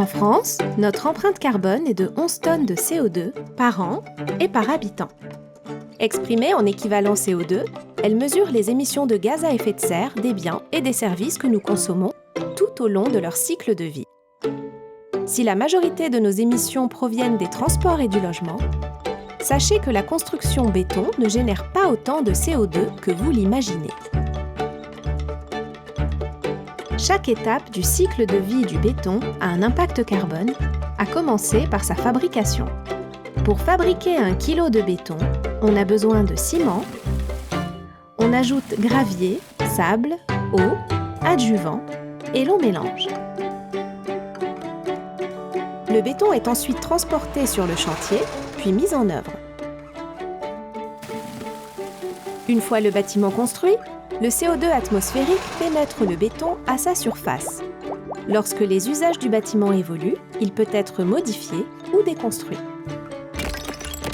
En France, notre empreinte carbone est de 11 tonnes de CO2 par an et par habitant. Exprimée en équivalent CO2, elle mesure les émissions de gaz à effet de serre des biens et des services que nous consommons tout au long de leur cycle de vie. Si la majorité de nos émissions proviennent des transports et du logement, sachez que la construction béton ne génère pas autant de CO2 que vous l'imaginez. Chaque étape du cycle de vie du béton a un impact carbone, à commencer par sa fabrication. Pour fabriquer 1 kg de béton, on a besoin de ciment, on ajoute gravier, sable, eau, adjuvant et l'on mélange. Le béton est ensuite transporté sur le chantier, puis mis en œuvre. Une fois le bâtiment construit, le CO2 atmosphérique pénètre le béton à sa surface. Lorsque les usages du bâtiment évoluent, il peut être modifié ou déconstruit.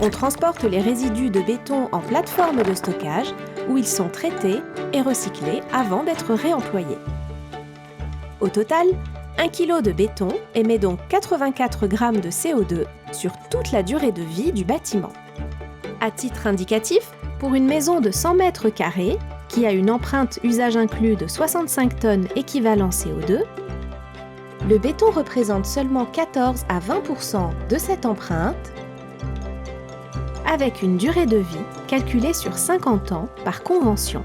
On transporte les résidus de béton en plateforme de stockage où ils sont traités et recyclés avant d'être réemployés. Au total, 1 kg de béton émet donc 84 g de CO2 sur toute la durée de vie du bâtiment. À titre indicatif, pour une maison de 100 mètres carrés, qui a une empreinte usage inclus de 65 tonnes équivalent CO2, le béton représente seulement 14 à 20% de cette empreinte, avec une durée de vie calculée sur 50 ans par convention.